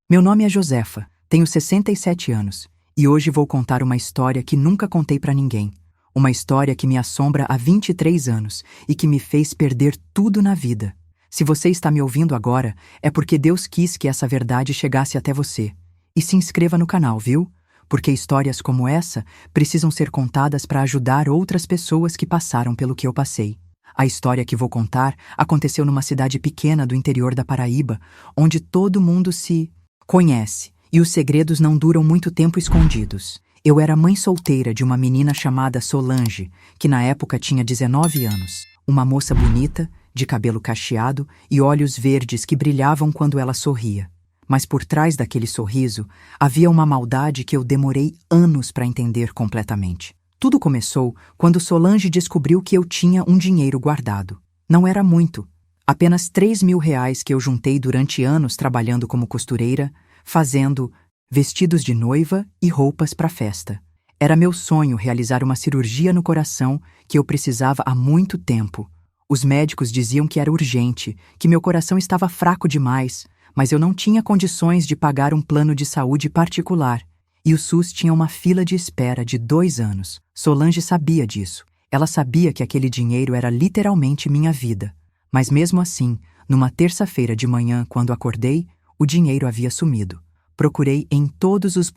Meu nome é Josefa, tenho 67 anos, e hoje vou contar uma história que nunca contei pra ninguém. Uma história que me assombra há 23 anos e que me fez perder tudo na vida. Se você está me ouvindo agora, é porque Deus quis que essa verdade chegasse até você. E se inscreva no canal, viu? Porque histórias como essa precisam ser contadas para ajudar outras pessoas que passaram pelo que eu passei. A história que vou contar aconteceu numa cidade pequena do interior da Paraíba, onde todo mundo se conhece, e os segredos não duram muito tempo escondidos. Eu era mãe solteira de uma menina chamada Solange, que na época tinha 19 anos. Uma moça bonita, de cabelo cacheado e olhos verdes que brilhavam quando ela sorria. Mas por trás daquele sorriso havia uma maldade que eu demorei anos para entender completamente. Tudo começou quando Solange descobriu que eu tinha um dinheiro guardado. Não era muito, apenas R$ 3.000 que eu juntei durante anos trabalhando como costureira, fazendo vestidos de noiva e roupas para festa. Era meu sonho realizar uma cirurgia no coração que eu precisava há muito tempo. Os médicos diziam que era urgente, que meu coração estava fraco demais, mas eu não tinha condições de pagar um plano de saúde particular, e o SUS tinha uma fila de espera de 2 anos. Solange sabia disso. Ela sabia que aquele dinheiro era literalmente minha vida. Mas mesmo assim, numa terça-feira de manhã, quando acordei, o dinheiro havia sumido. Procurei em todos os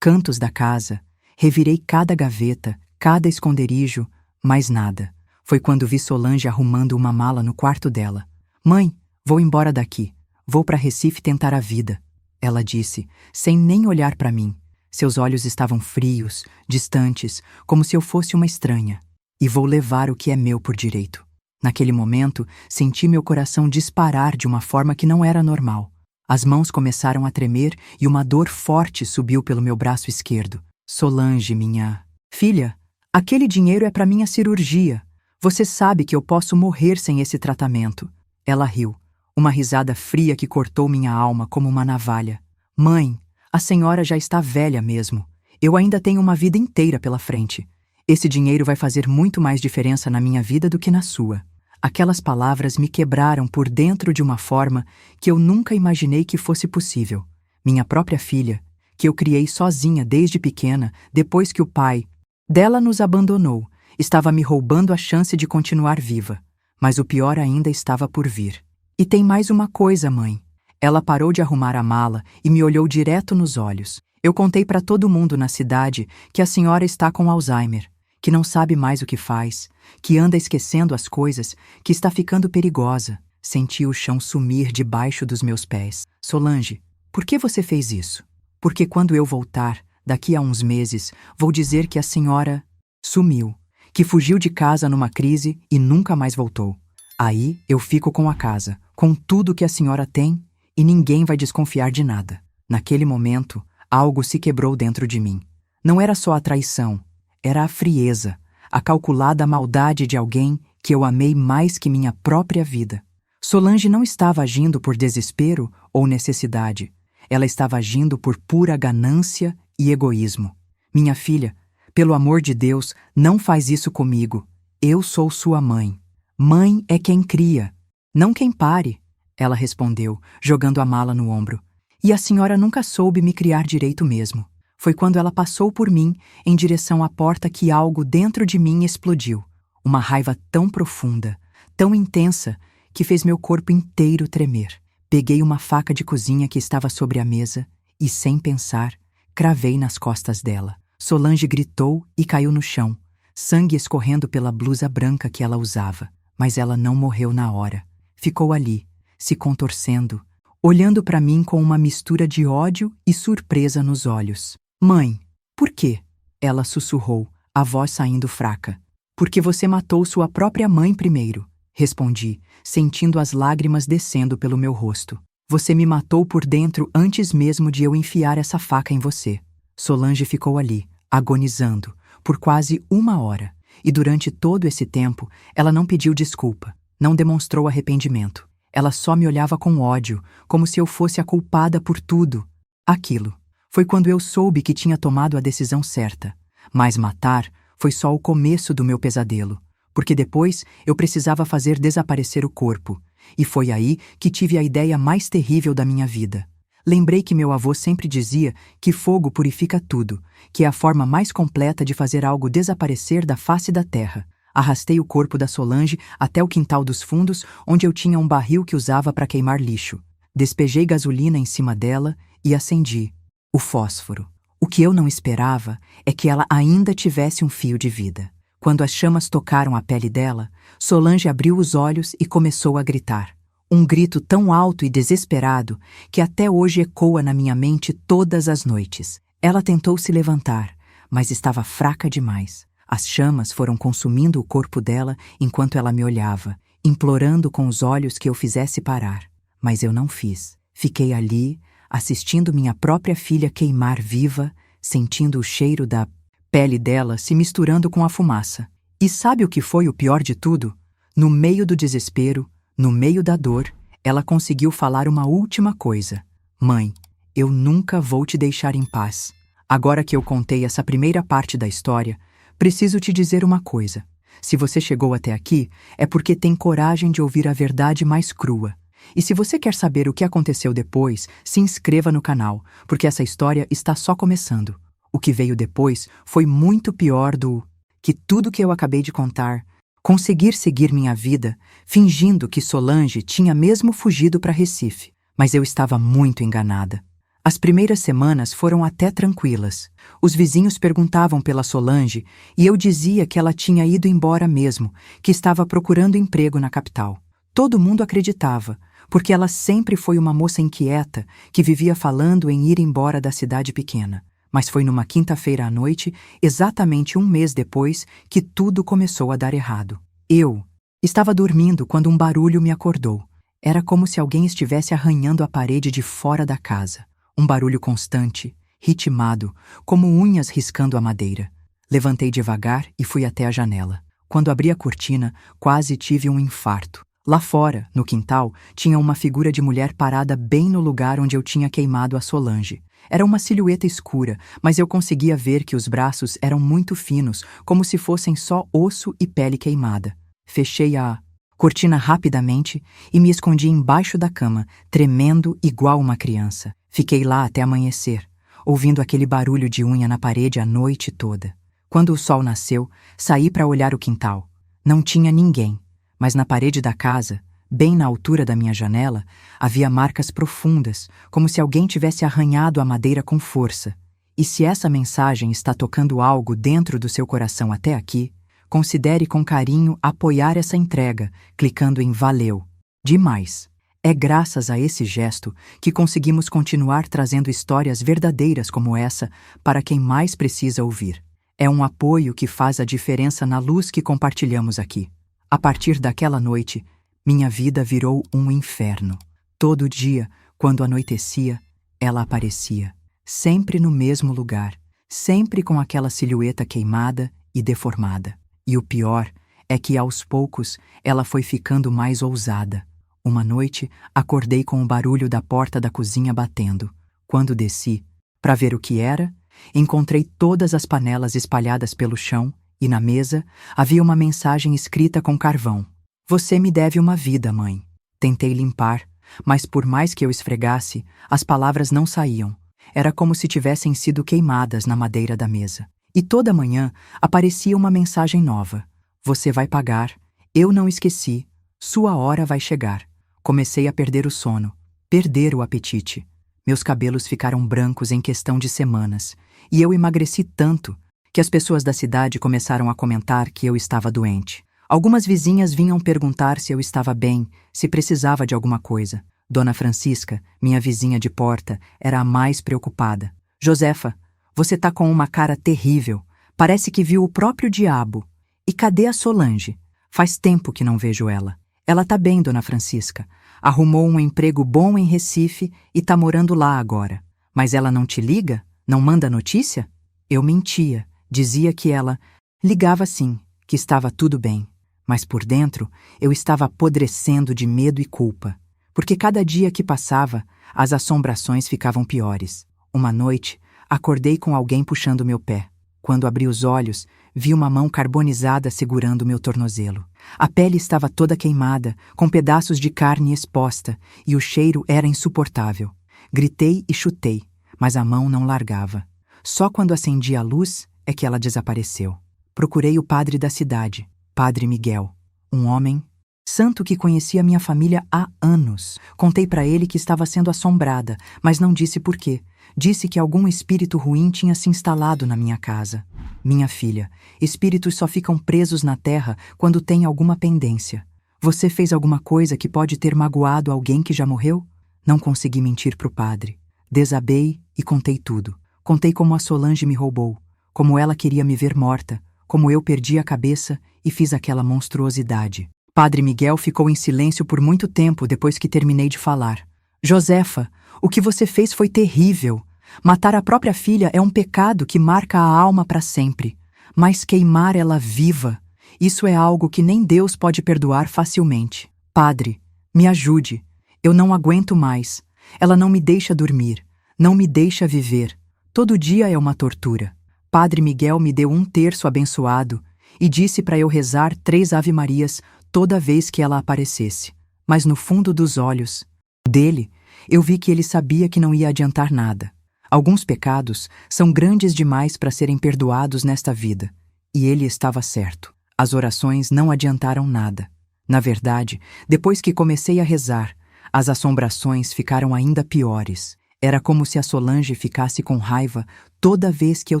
cantos da casa, revirei cada gaveta, cada esconderijo, mas nada. Foi quando vi Solange arrumando uma mala no quarto dela. "Mãe, vou embora daqui. Vou para Recife tentar a vida", ela disse, sem nem olhar para mim. Seus olhos estavam frios, distantes, como se eu fosse uma estranha. "E vou levar o que é meu por direito." Naquele momento, senti meu coração disparar de uma forma que não era normal. As mãos começaram a tremer e uma dor forte subiu pelo meu braço esquerdo. "Solange, minha filha, aquele dinheiro é para minha cirurgia. Você sabe que eu posso morrer sem esse tratamento." Ela riu, uma risada fria que cortou minha alma como uma navalha. "Mãe, a senhora já está velha mesmo. Eu ainda tenho uma vida inteira pela frente. Esse dinheiro vai fazer muito mais diferença na minha vida do que na sua." Aquelas palavras me quebraram por dentro de uma forma que eu nunca imaginei que fosse possível. Minha própria filha, que eu criei sozinha desde pequena, depois que o pai dela nos abandonou, estava me roubando a chance de continuar viva. Mas o pior ainda estava por vir. "E tem mais uma coisa, mãe." Ela parou de arrumar a mala e me olhou direto nos olhos. "Eu contei para todo mundo na cidade que a senhora está com Alzheimer, que não sabe mais o que faz, que anda esquecendo as coisas, que está ficando perigosa." Senti o chão sumir debaixo dos meus pés. "Solange, por que você fez isso?" "Porque quando eu voltar, daqui a uns meses, vou dizer que a senhora sumiu, que fugiu de casa numa crise e nunca mais voltou. Aí eu fico com a casa, com tudo que a senhora tem, e ninguém vai desconfiar de nada." Naquele momento, algo se quebrou dentro de mim. Não era só a traição, era a frieza, a calculada maldade de alguém que eu amei mais que minha própria vida. Solange não estava agindo por desespero ou necessidade. Ela estava agindo por pura ganância e egoísmo. "Minha filha, pelo amor de Deus, não faz isso comigo. Eu sou sua mãe. Mãe é quem cria, não quem pare", ela respondeu, jogando a mala no ombro. "E a senhora nunca soube me criar direito mesmo." Foi quando ela passou por mim, em direção à porta, que algo dentro de mim explodiu. Uma raiva tão profunda, tão intensa, que fez meu corpo inteiro tremer. Peguei uma faca de cozinha que estava sobre a mesa e, sem pensar, cravei nas costas dela. Solange gritou e caiu no chão, sangue escorrendo pela blusa branca que ela usava. Mas ela não morreu na hora. Ficou ali, se contorcendo, olhando para mim com uma mistura de ódio e surpresa nos olhos. "Mãe, por quê?" ela sussurrou, a voz saindo fraca. "Porque você matou sua própria mãe primeiro", respondi, sentindo as lágrimas descendo pelo meu rosto. "Você me matou por dentro antes mesmo de eu enfiar essa faca em você." Solange ficou ali, agonizando, por quase 1 hora. E durante todo esse tempo, ela não pediu desculpa, não demonstrou arrependimento. Ela só me olhava com ódio, como se eu fosse a culpada por tudo. Aquilo. Foi quando eu soube que tinha tomado a decisão certa. Mas matar foi só o começo do meu pesadelo, porque depois eu precisava fazer desaparecer o corpo. E foi aí que tive a ideia mais terrível da minha vida. Lembrei que meu avô sempre dizia que fogo purifica tudo, que é a forma mais completa de fazer algo desaparecer da face da terra. Arrastei o corpo da Solange até o quintal dos fundos, onde eu tinha um barril que usava para queimar lixo. Despejei gasolina em cima dela e acendi o fósforo. O que eu não esperava é que ela ainda tivesse um fio de vida. Quando as chamas tocaram a pele dela, Solange abriu os olhos e começou a gritar. Um grito tão alto e desesperado que até hoje ecoa na minha mente todas as noites. Ela tentou se levantar, mas estava fraca demais. As chamas foram consumindo o corpo dela enquanto ela me olhava, implorando com os olhos que eu fizesse parar. Mas eu não fiz. Fiquei ali, assistindo minha própria filha queimar viva, sentindo o cheiro da pele dela se misturando com a fumaça. E sabe o que foi o pior de tudo? No meio do desespero, no meio da dor, ela conseguiu falar uma última coisa. Mãe, eu nunca vou te deixar em paz. Agora que eu contei essa primeira parte da história, preciso te dizer uma coisa. Se você chegou até aqui, é porque tem coragem de ouvir a verdade mais crua. E se você quer saber o que aconteceu depois, se inscreva no canal, porque essa história está só começando. O que veio depois foi muito pior do que tudo que eu acabei de contar. Conseguir seguir minha vida, fingindo que Solange tinha mesmo fugido para Recife. Mas eu estava muito enganada. As primeiras semanas foram até tranquilas. Os vizinhos perguntavam pela Solange e eu dizia que ela tinha ido embora mesmo, que estava procurando emprego na capital. Todo mundo acreditava, porque ela sempre foi uma moça inquieta que vivia falando em ir embora da cidade pequena. Mas foi numa quinta-feira à noite, exatamente um mês depois, que tudo começou a dar errado. Eu estava dormindo quando um barulho me acordou. Era como se alguém estivesse arranhando a parede de fora da casa. Um barulho constante, ritmado, como unhas riscando a madeira. Levantei devagar e fui até a janela. Quando abri a cortina, quase tive um infarto. Lá fora, no quintal, tinha uma figura de mulher parada bem no lugar onde eu tinha queimado a Solange. Era uma silhueta escura, mas eu conseguia ver que os braços eram muito finos, como se fossem só osso e pele queimada. Fechei a cortina rapidamente e me escondi embaixo da cama, tremendo igual uma criança. Fiquei lá até amanhecer, ouvindo aquele barulho de unha na parede a noite toda. Quando o sol nasceu, saí para olhar o quintal. Não tinha ninguém, mas na parede da casa, bem na altura da minha janela, havia marcas profundas, como se alguém tivesse arranhado a madeira com força. E se essa mensagem está tocando algo dentro do seu coração até aqui, considere com carinho apoiar essa entrega, clicando em Valeu. Demais! É graças a esse gesto que conseguimos continuar trazendo histórias verdadeiras como essa para quem mais precisa ouvir. É um apoio que faz a diferença na luz que compartilhamos aqui. A partir daquela noite, minha vida virou um inferno. Todo dia, quando anoitecia, ela aparecia, sempre no mesmo lugar, sempre com aquela silhueta queimada e deformada. E o pior é que, aos poucos, ela foi ficando mais ousada. Uma noite, acordei com o barulho da porta da cozinha batendo. Quando desci, para ver o que era, encontrei todas as panelas espalhadas pelo chão e, na mesa, havia uma mensagem escrita com carvão. Você me deve uma vida, mãe. Tentei limpar, mas por mais que eu esfregasse, as palavras não saíam. Era como se tivessem sido queimadas na madeira da mesa. E toda manhã aparecia uma mensagem nova. Você vai pagar. Eu não esqueci. Sua hora vai chegar. Comecei a perder o sono, perder o apetite. Meus cabelos ficaram brancos em questão de semanas, e eu emagreci tanto que as pessoas da cidade começaram a comentar que eu estava doente. Algumas vizinhas vinham perguntar se eu estava bem, se precisava de alguma coisa. Dona Francisca, minha vizinha de porta, era a mais preocupada. Josefa, você tá com uma cara terrível. Parece que viu o próprio diabo. E cadê a Solange? Faz tempo que não vejo ela. Ela tá bem, Dona Francisca. Arrumou um emprego bom em Recife e tá morando lá agora. Mas ela não te liga? Não manda notícia? Eu mentia. Dizia que ela ligava sim, que estava tudo bem. Mas por dentro, eu estava apodrecendo de medo e culpa. Porque cada dia que passava, as assombrações ficavam piores. Uma noite, acordei com alguém puxando meu pé. Quando abri os olhos, vi uma mão carbonizada segurando meu tornozelo. A pele estava toda queimada, com pedaços de carne exposta, e o cheiro era insuportável. Gritei e chutei, mas a mão não largava. Só quando acendi a luz é que ela desapareceu. Procurei o padre da cidade, Padre Miguel, um homem santo que conhecia minha família há anos. Contei para ele que estava sendo assombrada, mas não disse por quê. Disse que algum espírito ruim tinha se instalado na minha casa. Minha filha, espíritos só ficam presos na terra quando têm alguma pendência. Você fez alguma coisa que pode ter magoado alguém que já morreu? Não consegui mentir pro padre. Desabei e contei tudo. Contei como a Solange me roubou, como ela queria me ver morta, como eu perdi a cabeça e fiz aquela monstruosidade. Padre Miguel ficou em silêncio por muito tempo depois que terminei de falar. Josefa, o que você fez foi terrível. Matar a própria filha é um pecado que marca a alma para sempre. Mas queimar ela viva, isso é algo que nem Deus pode perdoar facilmente. Padre, me ajude. Eu não aguento mais. Ela não me deixa dormir, não me deixa viver. Todo dia é uma tortura. Padre Miguel me deu 1/3 abençoado e disse para eu rezar 3 Ave-Marias toda vez que ela aparecesse. Mas no fundo dos olhos dele, eu vi que ele sabia que não ia adiantar nada. Alguns pecados são grandes demais para serem perdoados nesta vida, e ele estava certo. As orações não adiantaram nada. Na verdade, depois que comecei a rezar, as assombrações ficaram ainda piores. Era como se a Solange ficasse com raiva toda vez que eu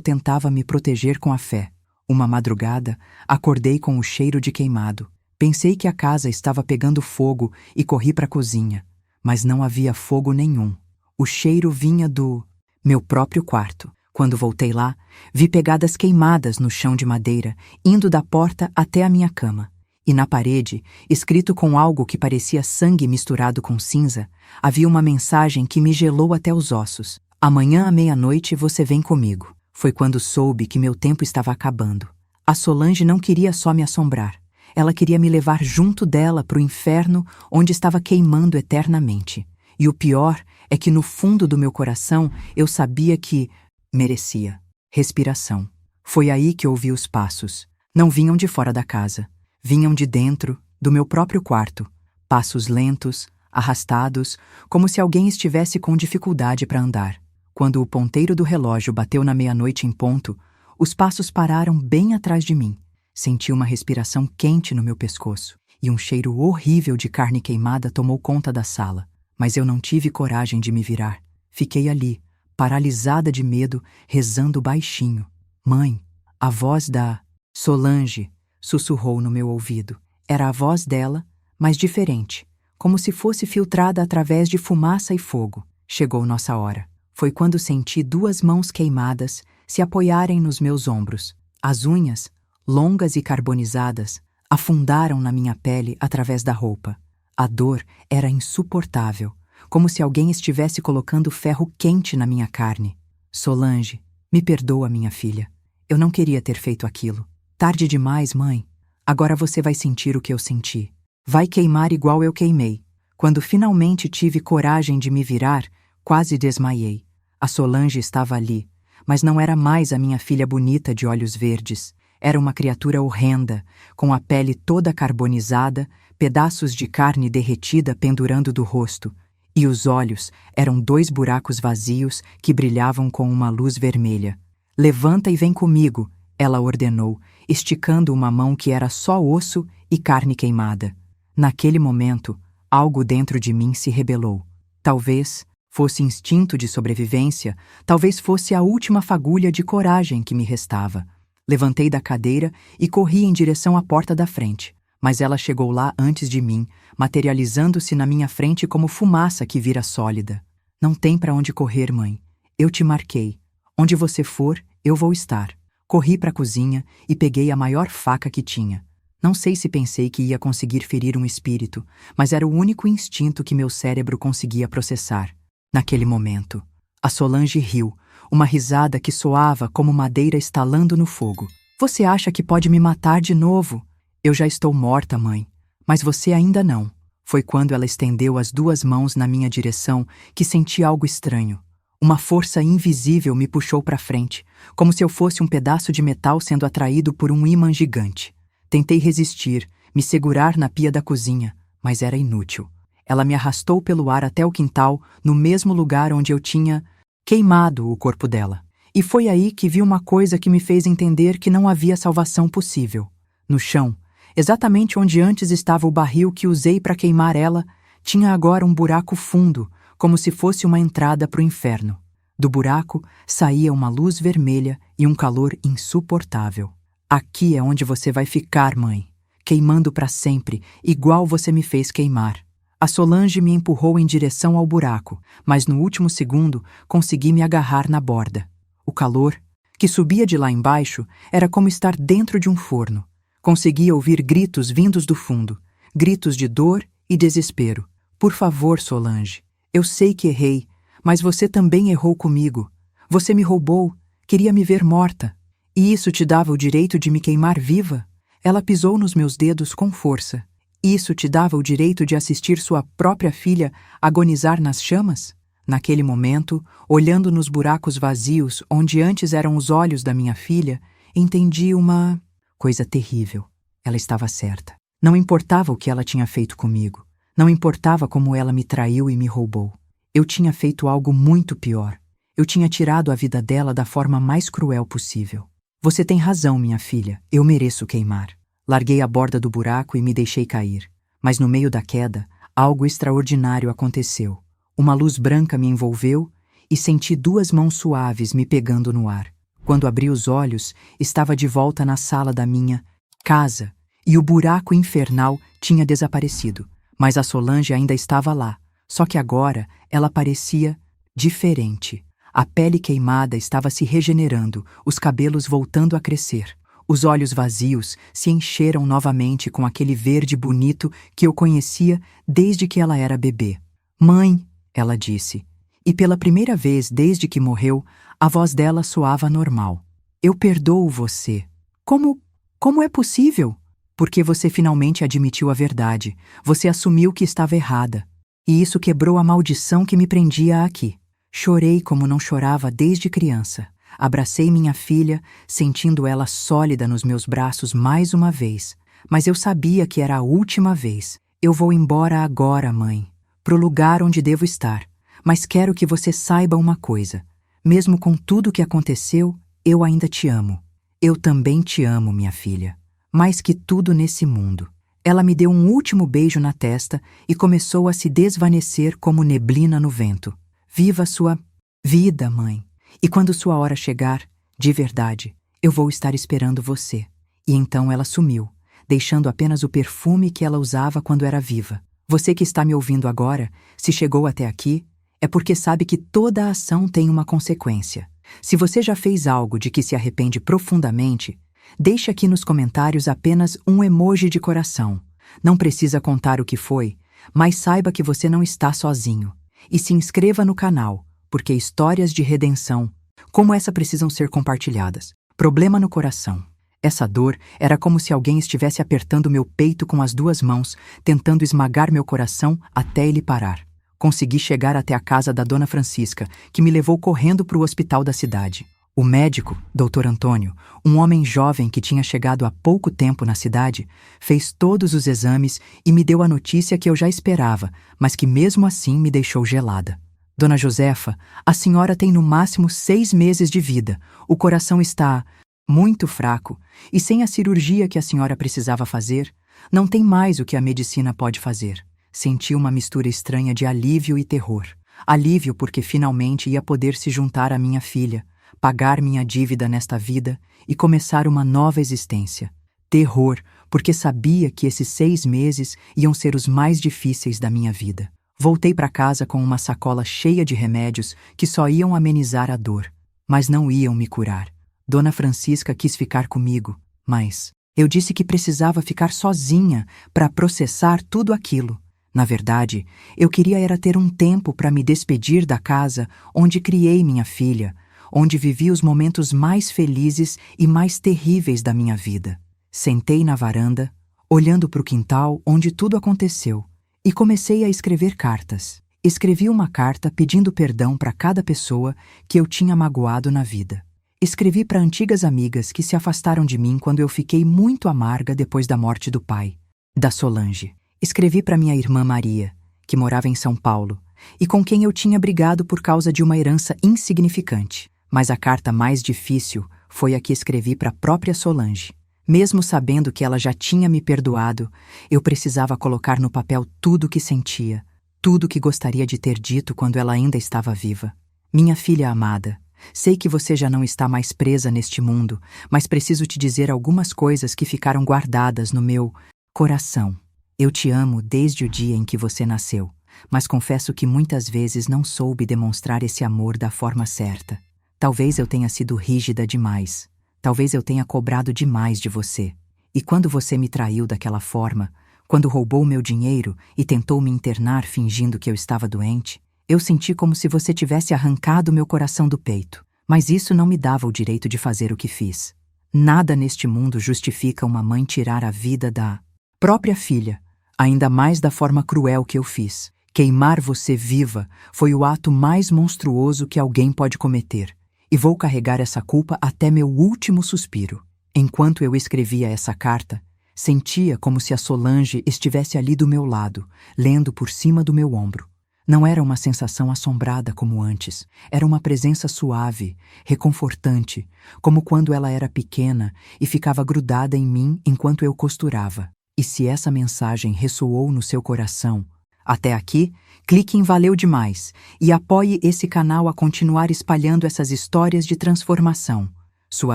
tentava me proteger com a fé. Uma madrugada, acordei com o cheiro de queimado. Pensei que a casa estava pegando fogo e corri para a cozinha, mas não havia fogo nenhum. O cheiro vinha do meu próprio quarto. Quando voltei lá, vi pegadas queimadas no chão de madeira, indo da porta até a minha cama. E na parede, escrito com algo que parecia sangue misturado com cinza, havia uma mensagem que me gelou até os ossos. Amanhã à meia-noite você vem comigo. Foi quando soube que meu tempo estava acabando. A Solange não queria só me assombrar. Ela queria me levar junto dela para o inferno onde estava queimando eternamente. E o pior é que no fundo do meu coração eu sabia que merecia. Respiração. Foi aí que ouvi os passos. Não vinham de fora da casa. Vinham de dentro, do meu próprio quarto. Passos lentos, arrastados, como se alguém estivesse com dificuldade para andar. Quando o ponteiro do relógio bateu na meia-noite em ponto, os passos pararam bem atrás de mim. Senti uma respiração quente no meu pescoço e um cheiro horrível de carne queimada tomou conta da sala. Mas eu não tive coragem de me virar. Fiquei ali, paralisada de medo, rezando baixinho. Mãe, a voz da Solange sussurrou no meu ouvido. Era a voz dela, mas diferente, como se fosse filtrada através de fumaça e fogo. Chegou nossa hora. Foi quando senti 2 mãos queimadas se apoiarem nos meus ombros. As unhas, longas e carbonizadas, afundaram na minha pele através da roupa. A dor era insuportável, como se alguém estivesse colocando ferro quente na minha carne. Solange, me perdoa, minha filha. Eu não queria ter feito aquilo. Tarde demais, mãe. Agora você vai sentir o que eu senti. Vai queimar igual eu queimei. Quando finalmente tive coragem de me virar, quase desmaiei. A Solange estava ali, mas não era mais a minha filha bonita de olhos verdes. Era uma criatura horrenda, com a pele toda carbonizada, pedaços de carne derretida pendurando do rosto, e os olhos eram 2 buracos vazios que brilhavam com uma luz vermelha. Levanta e vem comigo, ela ordenou, esticando uma mão que era só osso e carne queimada. Naquele momento, algo dentro de mim se rebelou. Talvez fosse instinto de sobrevivência, talvez fosse a última fagulha de coragem que me restava. Levantei da cadeira e corri em direção à porta da frente, mas ela chegou lá antes de mim, materializando-se na minha frente como fumaça que vira sólida. Não tem para onde correr, mãe. Eu te marquei. Onde você for, eu vou estar. Corri para a cozinha e peguei a maior faca que tinha. Não sei se pensei que ia conseguir ferir um espírito, mas era o único instinto que meu cérebro conseguia processar. Naquele momento, a Solange riu, uma risada que soava como madeira estalando no fogo. Você acha que pode me matar de novo? Eu já estou morta, mãe. Mas você ainda não. Foi quando ela estendeu as 2 mãos na minha direção que senti algo estranho. Uma força invisível me puxou para frente, como se eu fosse um pedaço de metal sendo atraído por um ímã gigante. Tentei resistir, me segurar na pia da cozinha, mas era inútil. Ela me arrastou pelo ar até o quintal, no mesmo lugar onde eu tinha queimado o corpo dela. E foi aí que vi uma coisa que me fez entender que não havia salvação possível. No chão, exatamente onde antes estava o barril que usei para queimar ela, tinha agora um buraco fundo, como se fosse uma entrada para o inferno. Do buraco saía uma luz vermelha e um calor insuportável. Aqui é onde você vai ficar, mãe, queimando para sempre, igual você me fez queimar. A Solange me empurrou em direção ao buraco, mas no último segundo consegui me agarrar na borda. O calor, que subia de lá embaixo, era como estar dentro de um forno. Conseguia ouvir gritos vindos do fundo, gritos de dor e desespero. Por favor, Solange, eu sei que errei, mas você também errou comigo. Você me roubou, queria me ver morta. E isso te dava o direito de me queimar viva? Ela pisou nos meus dedos com força. Isso te dava o direito de assistir sua própria filha agonizar nas chamas? Naquele momento, olhando nos buracos vazios onde antes eram os olhos da minha filha, entendi uma coisa terrível. Ela estava certa. Não importava o que ela tinha feito comigo. Não importava como ela me traiu e me roubou. Eu tinha feito algo muito pior. Eu tinha tirado a vida dela da forma mais cruel possível. Você tem razão, minha filha. Eu mereço queimar. Larguei a borda do buraco e me deixei cair. Mas no meio da queda, algo extraordinário aconteceu. Uma luz branca me envolveu e senti duas mãos suaves me pegando no ar. Quando abri os olhos, estava de volta na sala da minha casa e o buraco infernal tinha desaparecido. Mas a Solange ainda estava lá, só que agora ela parecia diferente. A pele queimada estava se regenerando, os cabelos voltando a crescer. Os olhos vazios se encheram novamente com aquele verde bonito que eu conhecia desde que ela era bebê. Mãe, ela disse, e pela primeira vez desde que morreu, a voz dela soava normal. Eu perdoo você. Como é possível? Porque você finalmente admitiu a verdade. Você assumiu que estava errada. E isso quebrou a maldição que me prendia aqui. Chorei como não chorava desde criança. Abracei minha filha, sentindo ela sólida nos meus braços mais uma vez. Mas eu sabia que era a última vez. Eu vou embora agora, mãe, pro lugar onde devo estar. Mas quero que você saiba uma coisa. Mesmo com tudo o que aconteceu, eu ainda te amo. Eu também te amo, minha filha. Mais que tudo nesse mundo. Ela me deu um último beijo na testa e começou a se desvanecer como neblina no vento. Viva sua vida, mãe. E quando sua hora chegar, de verdade, eu vou estar esperando você. E então ela sumiu, deixando apenas o perfume que ela usava quando era viva. Você que está me ouvindo agora, se chegou até aqui, é porque sabe que toda ação tem uma consequência. Se você já fez algo de que se arrepende profundamente, deixe aqui nos comentários apenas um emoji de coração. Não precisa contar o que foi, mas saiba que você não está sozinho. E se inscreva no canal, porque histórias de redenção, como essa, precisam ser compartilhadas. Problema no coração. Essa dor era como se alguém estivesse apertando meu peito com as duas mãos, tentando esmagar meu coração até ele parar. Consegui chegar até a casa da Dona Francisca, que me levou correndo para o hospital da cidade. O médico, Dr. Antônio, um homem jovem que tinha chegado há pouco tempo na cidade, fez todos os exames e me deu a notícia que eu já esperava, mas que mesmo assim me deixou gelada. Dona Josefa, a senhora tem no máximo 6 meses de vida. O coração está muito fraco e sem a cirurgia que a senhora precisava fazer, não tem mais o que a medicina pode fazer. Senti uma mistura estranha de alívio e terror. Alívio porque finalmente ia poder se juntar à minha filha, pagar minha dívida nesta vida e começar uma nova existência. Terror, porque sabia que esses 6 meses iam ser os mais difíceis da minha vida. Voltei para casa com uma sacola cheia de remédios que só iam amenizar a dor, mas não iam me curar. Dona Francisca quis ficar comigo, mas eu disse que precisava ficar sozinha para processar tudo aquilo. Na verdade, eu queria era ter um tempo para me despedir da casa onde criei minha filha, onde vivi os momentos mais felizes e mais terríveis da minha vida. Sentei na varanda, olhando para o quintal onde tudo aconteceu, e comecei a escrever cartas. Escrevi uma carta pedindo perdão para cada pessoa que eu tinha magoado na vida. Escrevi para antigas amigas que se afastaram de mim quando eu fiquei muito amarga depois da morte do pai, da Solange. Escrevi para minha irmã Maria, que morava em São Paulo, e com quem eu tinha brigado por causa de uma herança insignificante. Mas a carta mais difícil foi a que escrevi para a própria Solange. Mesmo sabendo que ela já tinha me perdoado, eu precisava colocar no papel tudo o que sentia, tudo o que gostaria de ter dito quando ela ainda estava viva. Minha filha amada, sei que você já não está mais presa neste mundo, mas preciso te dizer algumas coisas que ficaram guardadas no meu coração. Eu te amo desde o dia em que você nasceu, mas confesso que muitas vezes não soube demonstrar esse amor da forma certa. Talvez eu tenha sido rígida demais. Talvez eu tenha cobrado demais de você. E quando você me traiu daquela forma, quando roubou meu dinheiro e tentou me internar fingindo que eu estava doente, eu senti como se você tivesse arrancado meu coração do peito. Mas isso não me dava o direito de fazer o que fiz. Nada neste mundo justifica uma mãe tirar a vida da própria filha, ainda mais da forma cruel que eu fiz. Queimar você viva foi o ato mais monstruoso que alguém pode cometer. E vou carregar essa culpa até meu último suspiro. Enquanto eu escrevia essa carta, sentia como se a Solange estivesse ali do meu lado, lendo por cima do meu ombro. Não era uma sensação assombrada como antes, era uma presença suave, reconfortante, como quando ela era pequena e ficava grudada em mim enquanto eu costurava. E se essa mensagem ressoou no seu coração, até aqui, clique em Valeu Demais e apoie esse canal a continuar espalhando essas histórias de transformação. Sua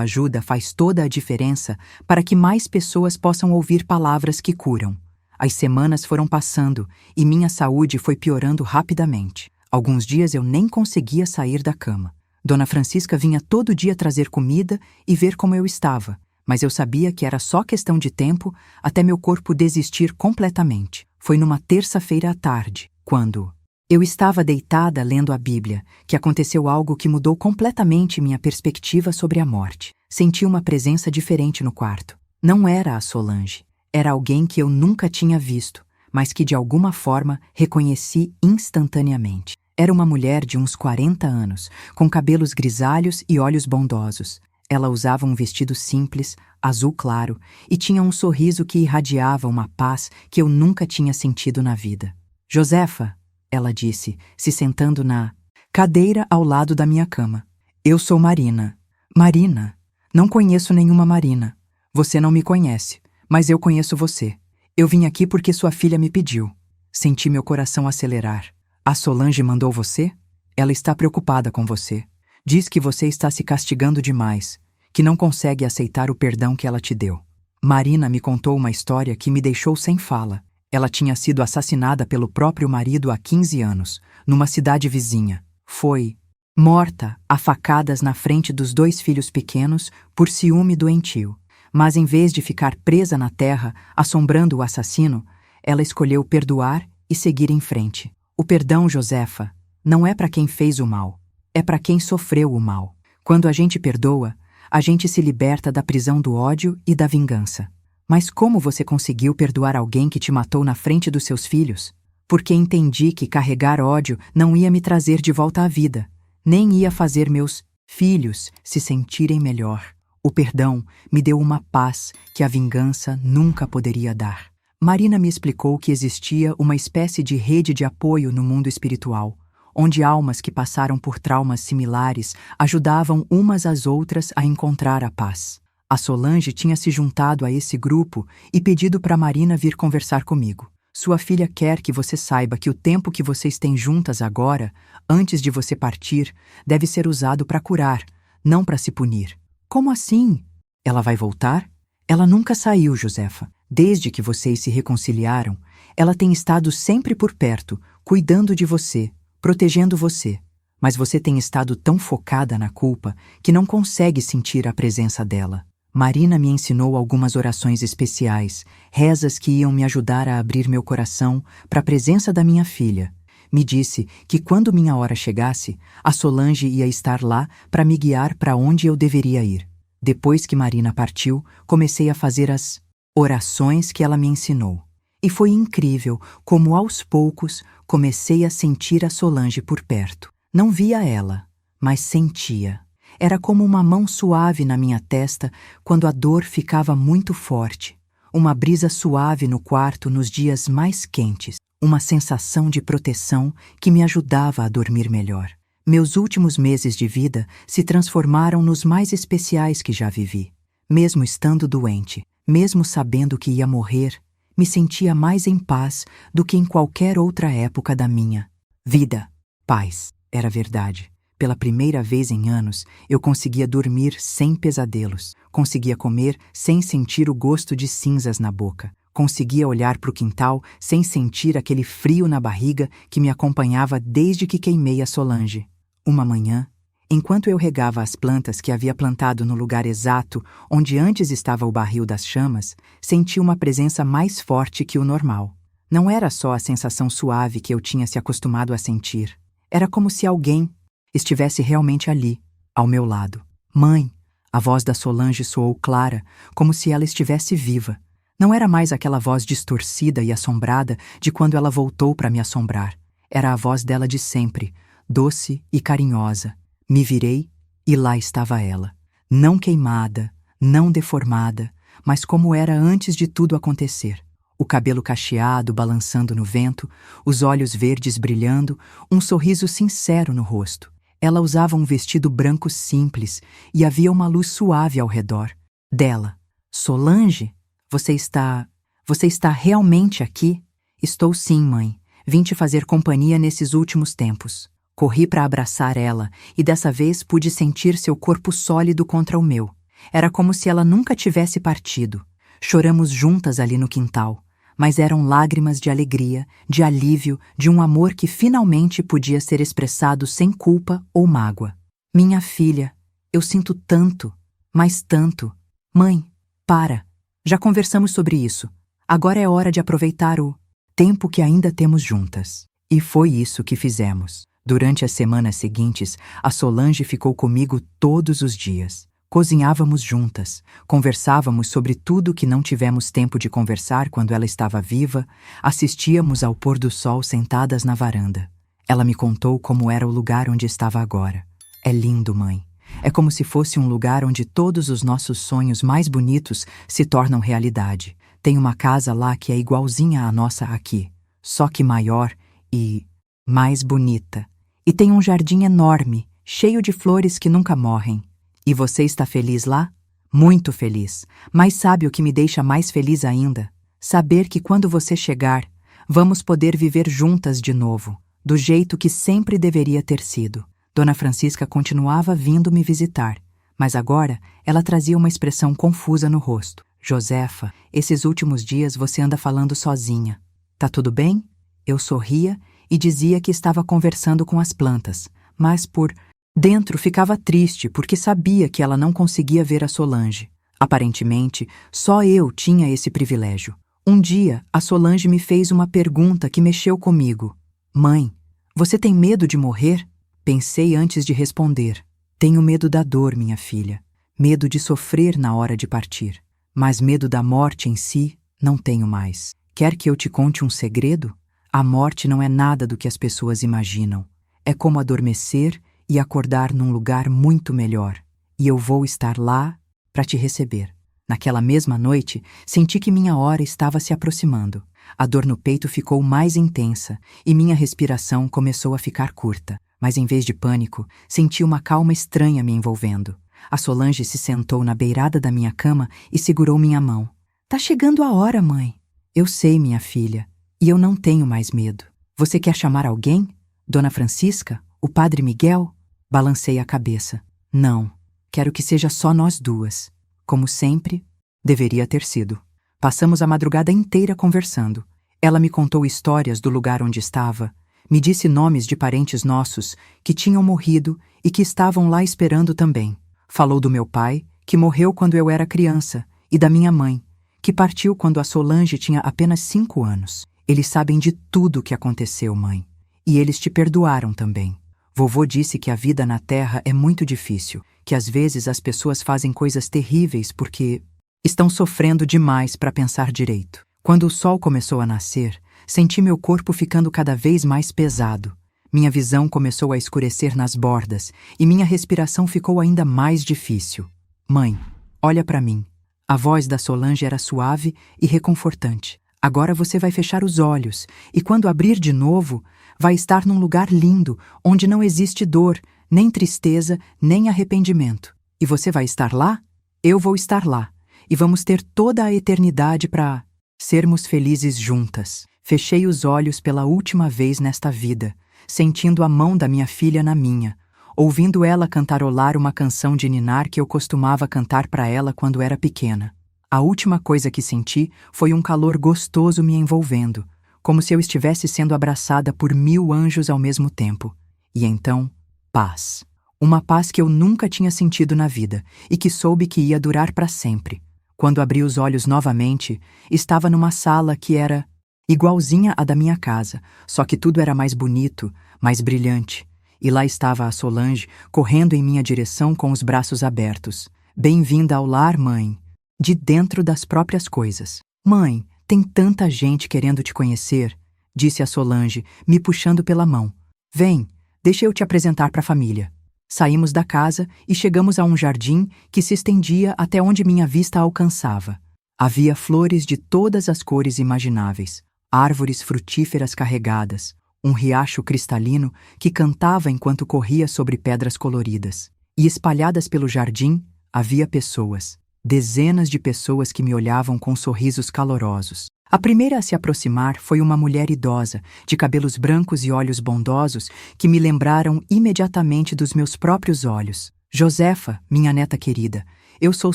ajuda faz toda a diferença para que mais pessoas possam ouvir palavras que curam. As semanas foram passando e minha saúde foi piorando rapidamente. Alguns dias eu nem conseguia sair da cama. Dona Francisca vinha todo dia trazer comida e ver como eu estava, mas eu sabia que era só questão de tempo até meu corpo desistir completamente. Foi numa terça-feira à tarde, quando eu estava deitada lendo a Bíblia, que aconteceu algo que mudou completamente minha perspectiva sobre a morte. Senti uma presença diferente no quarto. Não era a Solange. Era alguém que eu nunca tinha visto, mas que de alguma forma reconheci instantaneamente. Era uma mulher de uns 40 anos, com cabelos grisalhos e olhos bondosos. Ela usava um vestido simples, azul claro, e tinha um sorriso que irradiava uma paz que eu nunca tinha sentido na vida. Josefa, ela disse, se sentando na cadeira ao lado da minha cama. Eu sou Marina. Marina? Não conheço nenhuma Marina. Você não me conhece, mas eu conheço você. Eu vim aqui porque sua filha me pediu. Senti meu coração acelerar. A Solange mandou você? Ela está preocupada com você. Diz que você está se castigando demais, que não consegue aceitar o perdão que ela te deu. Marina me contou uma história que me deixou sem fala. Ela tinha sido assassinada pelo próprio marido há 15 anos, numa cidade vizinha. Foi morta a facadas na frente dos 2 filhos pequenos por ciúme doentio. Mas em vez de ficar presa na terra, assombrando o assassino, ela escolheu perdoar e seguir em frente. O perdão, Josefa, não é para quem fez o mal. É para quem sofreu o mal. Quando a gente perdoa, a gente se liberta da prisão do ódio e da vingança. Mas como você conseguiu perdoar alguém que te matou na frente dos seus filhos? Porque entendi que carregar ódio não ia me trazer de volta à vida, nem ia fazer meus filhos se sentirem melhor. O perdão me deu uma paz que a vingança nunca poderia dar. Marina me explicou que existia uma espécie de rede de apoio no mundo espiritual, onde almas que passaram por traumas similares ajudavam umas às outras a encontrar a paz. A Solange tinha se juntado a esse grupo e pedido para Marina vir conversar comigo. Sua filha quer que você saiba que o tempo que vocês têm juntas agora, antes de você partir, deve ser usado para curar, não para se punir. Como assim? Ela vai voltar? Ela nunca saiu, Josefa. Desde que vocês se reconciliaram, ela tem estado sempre por perto, cuidando de você, protegendo você. Mas você tem estado tão focada na culpa que não consegue sentir a presença dela. Marina me ensinou algumas orações especiais, rezas que iam me ajudar a abrir meu coração para a presença da minha filha. Me disse que quando minha hora chegasse, a Solange ia estar lá para me guiar para onde eu deveria ir. Depois que Marina partiu, comecei a fazer as orações que ela me ensinou. E foi incrível como, aos poucos, comecei a sentir a Solange por perto. Não via ela, mas sentia. Era como uma mão suave na minha testa quando a dor ficava muito forte. Uma brisa suave no quarto nos dias mais quentes. uma sensação de proteção que me ajudava a dormir melhor. Meus últimos meses de vida se transformaram nos mais especiais que já vivi. Mesmo estando doente, mesmo sabendo que ia morrer, me sentia mais em paz do que em qualquer outra época da minha vida. Paz, era verdade. Pela primeira vez em anos, eu conseguia dormir sem pesadelos, conseguia comer sem sentir o gosto de cinzas na boca, conseguia olhar para o quintal sem sentir aquele frio na barriga que me acompanhava desde que queimei a Solange. Uma manhã, enquanto eu regava as plantas que havia plantado no lugar exato onde antes estava o barril das chamas, senti uma presença mais forte que o normal. Não era só a sensação suave que eu tinha se acostumado a sentir. Era como se alguém estivesse realmente ali, ao meu lado. Mãe! A voz da Solange soou clara, como se ela estivesse viva. Não era mais aquela voz distorcida e assombrada de quando ela voltou para me assombrar. Era a voz dela de sempre, doce e carinhosa. Me virei e lá estava ela. Não queimada, não deformada, mas como era antes de tudo acontecer. O cabelo cacheado balançando no vento, os olhos verdes brilhando, um sorriso sincero no rosto. Ela usava um vestido branco simples e havia uma luz suave ao redor. Dela. Solange, você está realmente aqui? Estou sim, mãe. Vim te fazer companhia nesses últimos tempos. Corri para abraçar ela e dessa vez pude sentir seu corpo sólido contra o meu. Era como se ela nunca tivesse partido. Choramos juntas ali no quintal, mas eram lágrimas de alegria, de alívio, de um amor que finalmente podia ser expressado sem culpa ou mágoa. Minha filha, eu sinto tanto, mas tanto. Mãe, para. Já conversamos sobre isso. Agora é hora de aproveitar o tempo que ainda temos juntas. E foi isso que fizemos. Durante as semanas seguintes, a Solange ficou comigo todos os dias. Cozinhávamos juntas, conversávamos sobre tudo que não tivemos tempo de conversar quando ela estava viva, assistíamos ao pôr do sol sentadas na varanda. Ela me contou como era o lugar onde estava agora. É lindo, mãe. É como se fosse um lugar onde todos os nossos sonhos mais bonitos se tornam realidade. Tem uma casa lá que é igualzinha à nossa aqui, só que maior e mais bonita. E tem um jardim enorme, cheio de flores que nunca morrem. E você está feliz lá? Muito feliz. Mas sabe o que me deixa mais feliz ainda? Saber que quando você chegar, vamos poder viver juntas de novo, do jeito que sempre deveria ter sido. Dona Francisca continuava vindo me visitar, mas agora ela trazia uma expressão confusa no rosto. Josefa, esses últimos dias você anda falando sozinha. Tá tudo bem? Eu sorria e dizia que estava conversando com as plantas, mas por dentro ficava triste porque sabia que ela não conseguia ver a Solange. Aparentemente, só eu tinha esse privilégio. Um dia, a Solange me fez uma pergunta que mexeu comigo. Mãe, você tem medo de morrer? Pensei antes de responder. Tenho medo da dor, minha filha. Medo de sofrer na hora de partir. Mas medo da morte em si, não tenho mais. Quer que eu te conte um segredo? A morte não é nada do que as pessoas imaginam. É como adormecer e acordar num lugar muito melhor. E eu vou estar lá para te receber. Naquela mesma noite, senti que minha hora estava se aproximando. A dor no peito ficou mais intensa e minha respiração começou a ficar curta. Mas em vez de pânico, senti uma calma estranha me envolvendo. A Solange se sentou na beirada da minha cama e segurou minha mão. Tá chegando a hora, mãe. Eu sei, minha filha. E eu não tenho mais medo. Você quer chamar alguém? Dona Francisca? O Padre Miguel? Balancei a cabeça. Não. Quero que seja só nós duas. Como sempre, deveria ter sido. Passamos a madrugada inteira conversando. Ela me contou histórias do lugar onde estava, me disse nomes de parentes nossos que tinham morrido e que estavam lá esperando também. Falou do meu pai, que morreu quando eu era criança, e da minha mãe, que partiu quando a Solange tinha apenas 5 anos. Eles sabem de tudo o que aconteceu, mãe. E eles te perdoaram também. Vovô disse que a vida na Terra é muito difícil, que às vezes as pessoas fazem coisas terríveis porque estão sofrendo demais para pensar direito. Quando o sol começou a nascer, senti meu corpo ficando cada vez mais pesado. Minha visão começou a escurecer nas bordas e minha respiração ficou ainda mais difícil. Mãe, olha para mim. A voz da Solange era suave e reconfortante. Agora você vai fechar os olhos e, quando abrir de novo, vai estar num lugar lindo, onde não existe dor, nem tristeza, nem arrependimento. E você vai estar lá? Eu vou estar lá. E vamos ter toda a eternidade para sermos felizes juntas. Fechei os olhos pela última vez nesta vida, sentindo a mão da minha filha na minha, ouvindo ela cantarolar uma canção de ninar que eu costumava cantar para ela quando era pequena. A última coisa que senti foi um calor gostoso me envolvendo, como se eu estivesse sendo abraçada por 1000 anjos ao mesmo tempo. E então, paz. Uma paz que eu nunca tinha sentido na vida e que soube que ia durar para sempre. Quando abri os olhos novamente, estava numa sala que era igualzinha à da minha casa, só que tudo era mais bonito, mais brilhante. E lá estava a Solange, correndo em minha direção com os braços abertos. Bem-vinda ao lar, mãe. De dentro das próprias coisas. Mãe, tem tanta gente querendo te conhecer, disse a Solange, me puxando pela mão. Vem, deixa eu te apresentar para a família. Saímos da casa e chegamos a um jardim que se estendia até onde minha vista alcançava. Havia flores de todas as cores imagináveis, árvores frutíferas carregadas, um riacho cristalino que cantava enquanto corria sobre pedras coloridas. E espalhadas pelo jardim, havia pessoas. Dezenas de pessoas que me olhavam com sorrisos calorosos. A primeira a se aproximar foi uma mulher idosa, de cabelos brancos e olhos bondosos, que me lembraram imediatamente dos meus próprios olhos. Josefa, minha neta querida, eu sou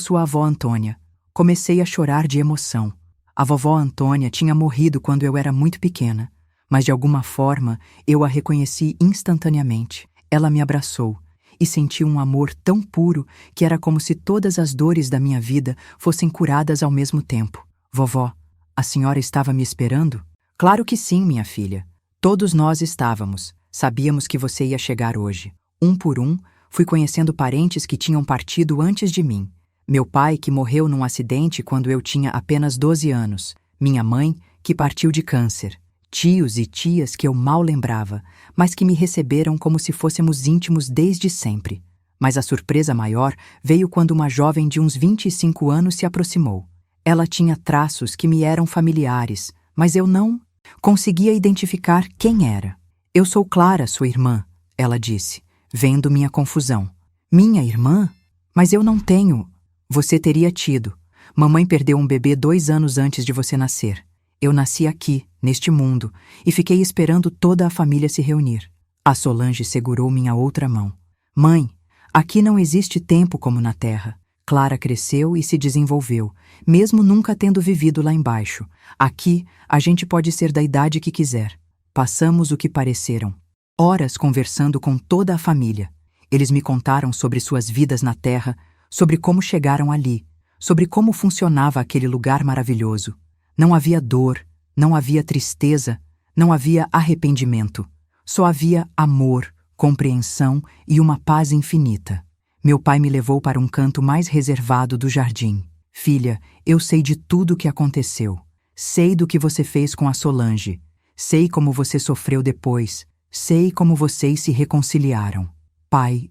sua avó Antônia. Comecei a chorar de emoção. A vovó Antônia tinha morrido quando eu era muito pequena, mas de alguma forma eu a reconheci instantaneamente. Ela me abraçou e senti um amor tão puro que era como se todas as dores da minha vida fossem curadas ao mesmo tempo. Vovó, a senhora estava me esperando? Claro que sim, minha filha. Todos nós estávamos. Sabíamos que você ia chegar hoje. Um por um, fui conhecendo parentes que tinham partido antes de mim. Meu pai, que morreu num acidente quando eu tinha apenas 12 anos. Minha mãe, que partiu de câncer. Tios e tias que eu mal lembrava, mas que me receberam como se fôssemos íntimos desde sempre. Mas a surpresa maior veio quando uma jovem de uns 25 anos se aproximou. Ela tinha traços que me eram familiares, mas eu não conseguia identificar quem era. Eu sou Clara, sua irmã, ela disse, vendo minha confusão. Minha irmã? Mas eu não tenho. Você teria tido. Mamãe perdeu um bebê 2 anos antes de você nascer. Eu nasci aqui, neste mundo, e fiquei esperando toda a família se reunir. A Solange segurou minha outra mão. Mãe, aqui não existe tempo como na Terra. Clara cresceu e se desenvolveu, mesmo nunca tendo vivido lá embaixo. Aqui, a gente pode ser da idade que quiser. Passamos o que pareceram horas conversando com toda a família. Eles me contaram sobre suas vidas na Terra, sobre como chegaram ali, sobre como funcionava aquele lugar maravilhoso. Não havia dor, não havia tristeza, não havia arrependimento. Só havia amor, compreensão e uma paz infinita. Meu pai me levou para um canto mais reservado do jardim. Filha, eu sei de tudo o que aconteceu. Sei do que você fez com a Solange. Sei como você sofreu depois. Sei como vocês se reconciliaram. Pai,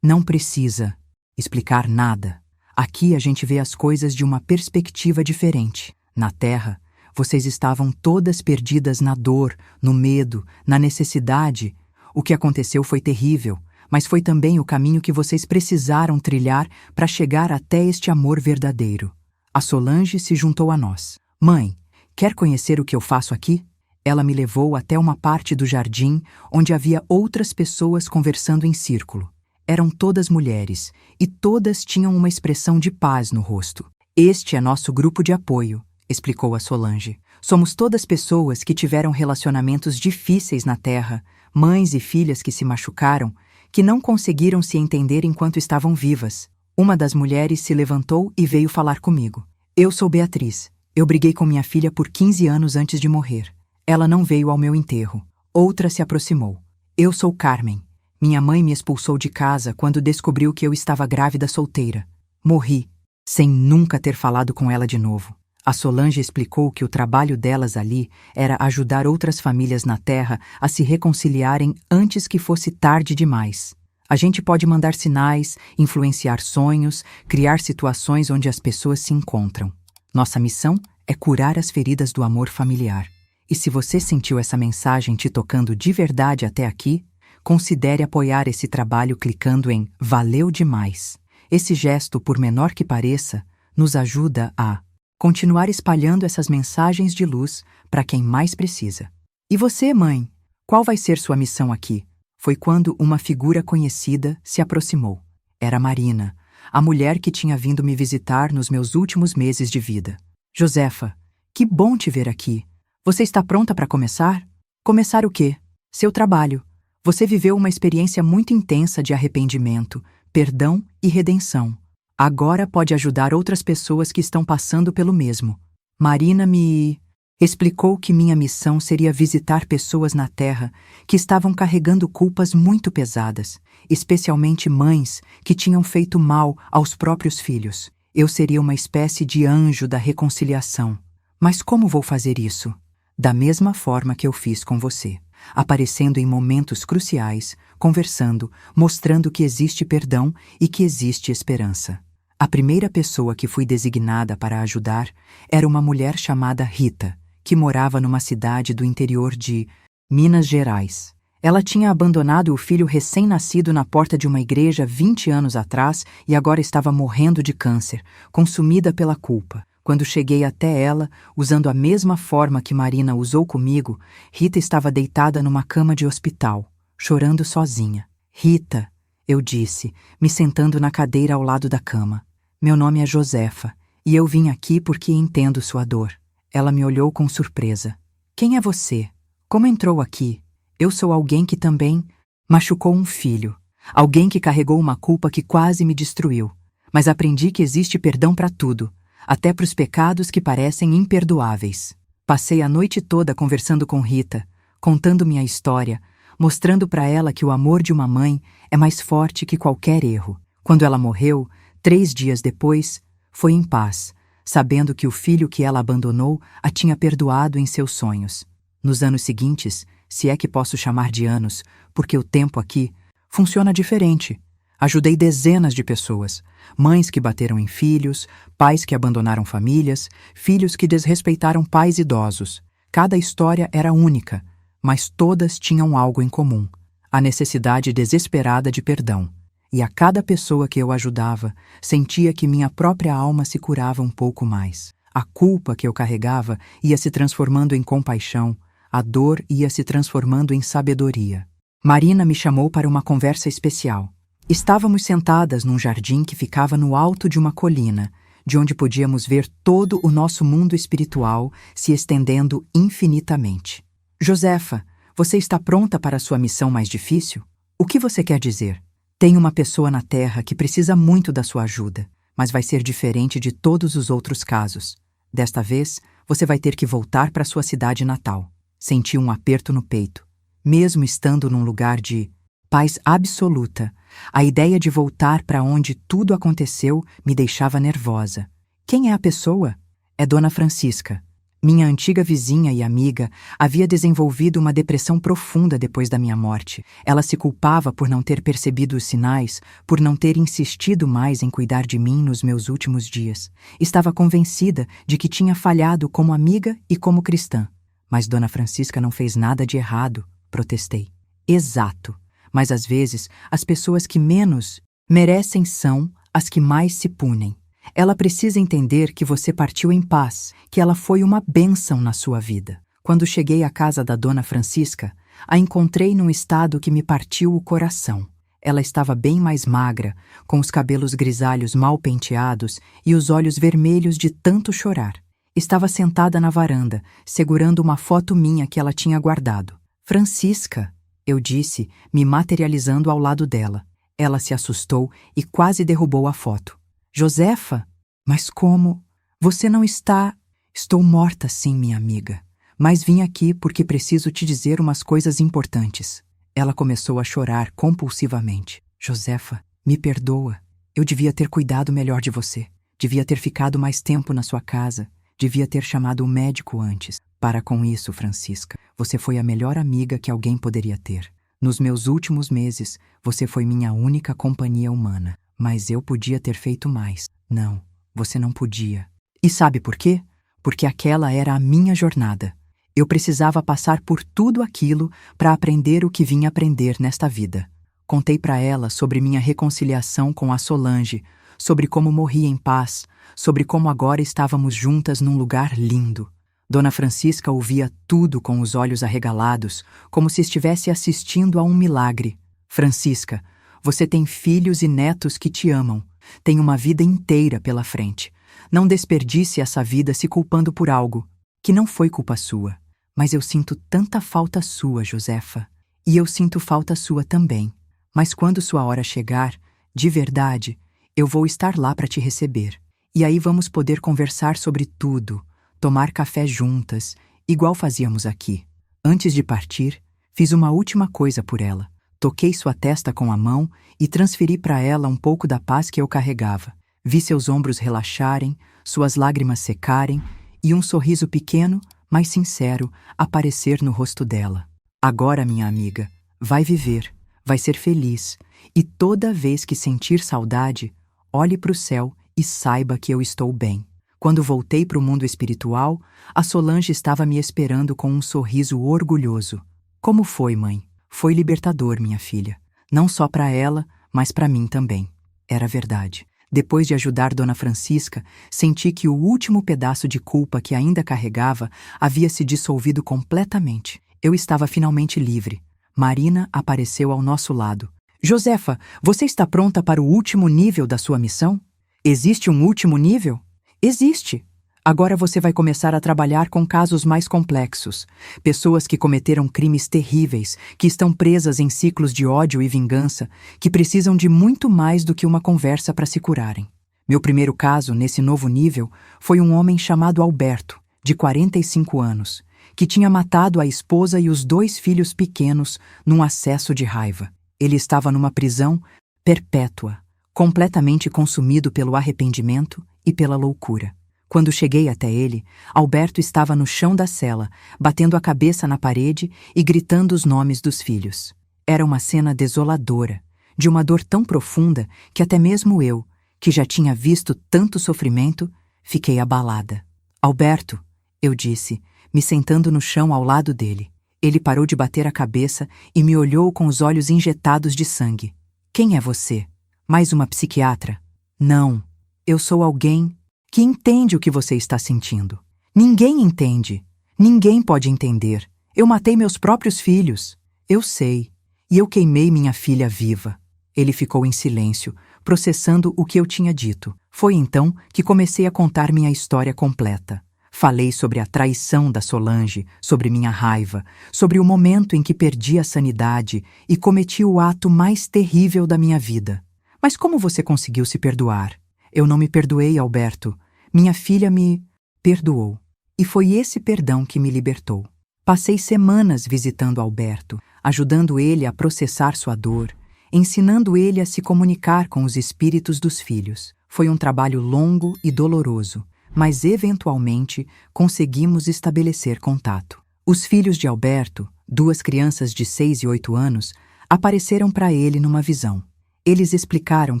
não precisa explicar nada. Aqui a gente vê as coisas de uma perspectiva diferente. Na Terra, vocês estavam todas perdidas na dor, no medo, na necessidade. O que aconteceu foi terrível, mas foi também o caminho que vocês precisaram trilhar para chegar até este amor verdadeiro. A Solange se juntou a nós. Mãe, quer conhecer o que eu faço aqui? Ela me levou até uma parte do jardim onde havia outras pessoas conversando em círculo. Eram todas mulheres, e todas tinham uma expressão de paz no rosto. Este é nosso grupo de apoio, explicou a Solange. Somos todas pessoas que tiveram relacionamentos difíceis na Terra, mães e filhas que se machucaram, que não conseguiram se entender enquanto estavam vivas. Uma das mulheres se levantou e veio falar comigo. Eu sou Beatriz. Eu briguei com minha filha por 15 anos antes de morrer. Ela não veio ao meu enterro. Outra se aproximou. Eu sou Carmen. Minha mãe me expulsou de casa quando descobriu que eu estava grávida solteira. Morri, sem nunca ter falado com ela de novo. A Solange explicou que o trabalho delas ali era ajudar outras famílias na Terra a se reconciliarem antes que fosse tarde demais. A gente pode mandar sinais, influenciar sonhos, criar situações onde as pessoas se encontram. Nossa missão é curar as feridas do amor familiar. E se você sentiu essa mensagem te tocando de verdade até aqui, considere apoiar esse trabalho clicando em Valeu demais. Esse gesto, por menor que pareça, nos ajuda a continuar espalhando essas mensagens de luz para quem mais precisa. E você, mãe, qual vai ser sua missão aqui? Foi quando uma figura conhecida se aproximou. Era Marina, a mulher que tinha vindo me visitar nos meus últimos meses de vida. Josefa, que bom te ver aqui. Você está pronta para começar? Começar o quê? Seu trabalho. Você viveu uma experiência muito intensa de arrependimento, perdão e redenção. Agora pode ajudar outras pessoas que estão passando pelo mesmo. Marina me explicou que minha missão seria visitar pessoas na Terra que estavam carregando culpas muito pesadas, especialmente mães que tinham feito mal aos próprios filhos. Eu seria uma espécie de anjo da reconciliação. Mas como vou fazer isso? Da mesma forma que eu fiz com você, aparecendo em momentos cruciais, conversando, mostrando que existe perdão e que existe esperança. A primeira pessoa que fui designada para ajudar era uma mulher chamada Rita, que morava numa cidade do interior de Minas Gerais. Ela tinha abandonado o filho recém-nascido na porta de uma igreja 20 anos atrás e agora estava morrendo de câncer, consumida pela culpa. Quando cheguei até ela, usando a mesma forma que Marina usou comigo, Rita estava deitada numa cama de hospital, chorando sozinha. Rita, eu disse, me sentando na cadeira ao lado da cama. Meu nome é Josefa, e eu vim aqui porque entendo sua dor. Ela me olhou com surpresa. Quem é você? Como entrou aqui? Eu sou alguém que também machucou um filho. Alguém que carregou uma culpa que quase me destruiu. Mas aprendi que existe perdão para tudo. Até para os pecados que parecem imperdoáveis. Passei a noite toda conversando com Rita, contando minha história, mostrando para ela que o amor de uma mãe é mais forte que qualquer erro. Quando ela morreu, 3 dias depois, foi em paz, sabendo que o filho que ela abandonou a tinha perdoado em seus sonhos. Nos anos seguintes, se é que posso chamar de anos, porque o tempo aqui funciona diferente. Ajudei dezenas de pessoas, mães que bateram em filhos, pais que abandonaram famílias, filhos que desrespeitaram pais idosos. Cada história era única, mas todas tinham algo em comum, a necessidade desesperada de perdão. E a cada pessoa que eu ajudava, sentia que minha própria alma se curava um pouco mais. A culpa que eu carregava ia se transformando em compaixão, a dor ia se transformando em sabedoria. Marina me chamou para uma conversa especial. Estávamos sentadas num jardim que ficava no alto de uma colina, de onde podíamos ver todo o nosso mundo espiritual se estendendo infinitamente. Josefa, você está pronta para a sua missão mais difícil? O que você quer dizer? Tem uma pessoa na Terra que precisa muito da sua ajuda, mas vai ser diferente de todos os outros casos. Desta vez, você vai ter que voltar para sua cidade natal. Senti um aperto no peito. Mesmo estando num lugar de paz absoluta, a ideia de voltar para onde tudo aconteceu me deixava nervosa. Quem é a pessoa? É Dona Francisca. Minha antiga vizinha e amiga havia desenvolvido uma depressão profunda depois da minha morte. Ela se culpava por não ter percebido os sinais, por não ter insistido mais em cuidar de mim nos meus últimos dias. Estava convencida de que tinha falhado como amiga e como cristã. Mas Dona Francisca não fez nada de errado, protestei. Exato. Mas às vezes, as pessoas que menos merecem são as que mais se punem. Ela precisa entender que você partiu em paz, que ela foi uma bênção na sua vida. Quando cheguei à casa da Dona Francisca, a encontrei num estado que me partiu o coração. Ela estava bem mais magra, com os cabelos grisalhos mal penteados e os olhos vermelhos de tanto chorar. Estava sentada na varanda, segurando uma foto minha que ela tinha guardado. Francisca, eu disse, me materializando ao lado dela. Ela se assustou e quase derrubou a foto. Josefa? Mas como? Você não está... Estou morta sim, minha amiga. Mas vim aqui porque preciso te dizer umas coisas importantes. Ela começou a chorar compulsivamente. Josefa, me perdoa. Eu devia ter cuidado melhor de você. Devia ter ficado mais tempo na sua casa. Devia ter chamado o médico antes. Para com isso, Francisca. Você foi a melhor amiga que alguém poderia ter. Nos meus últimos meses, você foi minha única companhia humana. Mas eu podia ter feito mais. Não, você não podia. E sabe por quê? porque aquela era a minha jornada. Eu precisava passar por tudo aquilo para aprender o que vim aprender nesta vida. Contei para ela sobre minha reconciliação com a Solange, sobre como morri em paz, sobre como agora estávamos juntas num lugar lindo. Dona Francisca ouvia tudo com os olhos arregalados, como se estivesse assistindo a um milagre. Francisca, você tem filhos e netos que te amam. Tem uma vida inteira pela frente. Não desperdice essa vida se culpando por algo que não foi culpa sua. Mas eu sinto tanta falta sua, Josefa. E eu sinto falta sua também. Mas quando sua hora chegar, de verdade, eu vou estar lá para te receber. E aí vamos poder conversar sobre tudo, tomar café juntas, igual fazíamos aqui. Antes de partir, fiz uma última coisa por ela. Toquei sua testa com a mão e transferi para ela um pouco da paz que eu carregava. Vi seus ombros relaxarem, suas lágrimas secarem e um sorriso pequeno, mas sincero, aparecer no rosto dela. Agora, minha amiga, vai viver, vai ser feliz, e toda vez que sentir saudade, olhe para o céu e saiba que eu estou bem. Quando voltei para o mundo espiritual, a Solange estava me esperando com um sorriso orgulhoso. Como foi, mãe? Foi libertador, minha filha. Não só para ela, mas para mim também. Era verdade. Depois de ajudar Dona Francisca, senti que o último pedaço de culpa que ainda carregava havia se dissolvido completamente. Eu estava finalmente livre. Marina apareceu ao nosso lado. Josefa, você está pronta para o último nível da sua missão? Existe um último nível? Existe. Agora você vai começar a trabalhar com casos mais complexos. Pessoas que cometeram crimes terríveis, que estão presas em ciclos de ódio e vingança, que precisam de muito mais do que uma conversa para se curarem. Meu primeiro caso, nesse novo nível, foi um homem chamado Alberto, de 45 anos, que tinha matado a esposa e os 2 filhos pequenos num acesso de raiva. Ele estava numa prisão perpétua, completamente consumido pelo arrependimento e pela loucura. Quando cheguei até ele, Alberto estava no chão da cela, batendo a cabeça na parede e gritando os nomes dos filhos. Era uma cena desoladora, de uma dor tão profunda que até mesmo eu, que já tinha visto tanto sofrimento, fiquei abalada. Alberto, eu disse, me sentando no chão ao lado dele. Ele parou de bater a cabeça e me olhou com os olhos injetados de sangue. Quem é você? Mais uma psiquiatra? Não, eu sou alguém que entende o que você está sentindo. Ninguém entende. Ninguém pode entender. Eu matei meus próprios filhos. Eu sei. E eu queimei minha filha viva. Ele ficou em silêncio, processando o que eu tinha dito. Foi então que comecei a contar minha história completa. Falei sobre a traição da Solange, sobre minha raiva, sobre o momento em que perdi a sanidade e cometi o ato mais terrível da minha vida. Mas como você conseguiu se perdoar? Eu não me perdoei, Alberto. Minha filha me perdoou. E foi esse perdão que me libertou. Passei semanas visitando Alberto, ajudando ele a processar sua dor, ensinando ele a se comunicar com os espíritos dos filhos. Foi um trabalho longo e doloroso, mas eventualmente conseguimos estabelecer contato. Os filhos de Alberto, 2 crianças de 6 e 8 anos, apareceram para ele numa visão. Eles explicaram